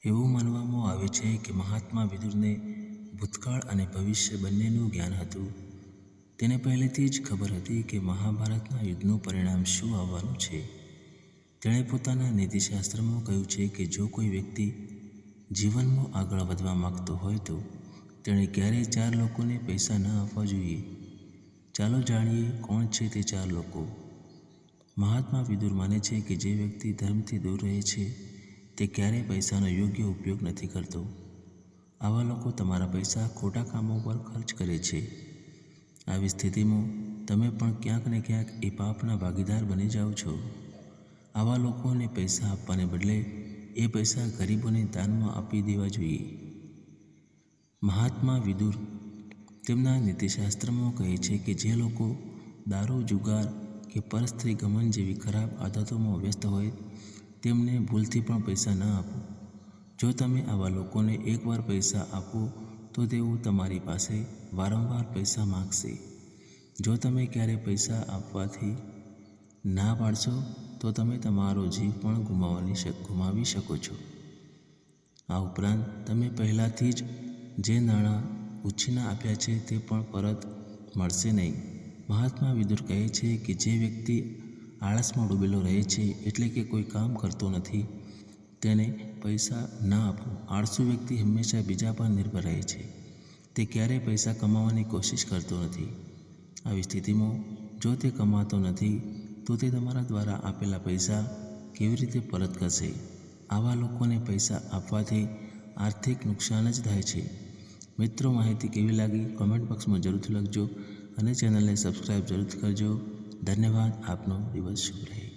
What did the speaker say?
એવું માનવામાં આવે છે કે મહાત્મા વિદુરને ભૂતકાળ અને ભવિષ્ય બંનેનું જ્ઞાન હતું. તેને પહેલેથી જ ખબર હતી કે મહાભારતના યુદ્ધનું પરિણામ શું આવવાનું છે. તેણે પોતાના નીતિશાસ્ત્રમાં કહ્યું છે કે જો કોઈ વ્યક્તિ જીવનમાં આગળ વધવા માગતો હોય તો તેણે ક્યારેય 4 લોકોને પૈસા ન આપવા જોઈએ. ચાલો જાણીએ કોણ છે તે 4 લોકો. મહાત્મા વિદુર માને છે કે જે વ્યક્તિ ધર્મથી દૂર રહે છે તે ક્યારેય પૈસાનો યોગ્ય ઉપયોગ નથી કરતો. આવા લોકો તમારા પૈસા ખોટા કામો પર ખર્ચ કરે છે. આવી સ્થિતિમાં તમે પણ ક્યાંક ને ક્યાંક એ પાપના ભાગીદાર બની જાઓ છો. આવા લોકોને પૈસા આપવાને બદલે એ પૈસા ગરીબોને દાનમાં આપી દેવા જોઈએ. મહાત્મા વિદુર તેમના નીતિશાસ્ત્રમાં કહે છે કે જે લોકો દારૂ, જુગાર કે પરસ્ત્રી ગમન જેવી ખરાબ આદતોમાં વ્યસ્ત હોય તેમને ભૂલથી પણ પૈસા ન આપો. જો તમે આવા લોકોને એકવાર પૈસા આપો તો તેઓ તમારી પાસે વારંવાર પૈસા માગશે. જો તમે ક્યારે પૈસા આપવાથી ના પાડશો તો તમે તમારો જીવ પણ ગુમાવી શકો છો. આ ઉપરાંત તમે પહેલાંથી જ જે નાણાં ઉછીના આપ્યા છે તે પણ પરત મળશે નહીં. મહાત્મા વિદુર કહે છે કે જે વ્યક્તિ આળસમાં ડૂબેલો રહે છે એટલે કે કોઈ કામ કરતો નથી તેને પૈસા ના આપો. આળસુ વ્યક્તિ હંમેશા બીજા પર નિર્ભર રહે છે. તે ક્યારેય પૈસા કમાવાની કોશિશ કરતો નથી. આવી સ્થિતિમાં જો તે કમાતો નથી તો તે તમારા દ્વારા આપેલા પૈસા કેવી રીતે પરત કરશે? આવા લોકોને પૈસા આપવાથી આર્થિક નુકસાન જ થાય છે. મિત્રો, માહિતી કેવી લાગી કોમેન્ટ બોક્સમાં જરૂરથી લખજો અને ચેનલને સબસ્ક્રાઈબ જરૂરથી કરજો. ધન્યવાદ. આપનો દિવસ શુભ રહે.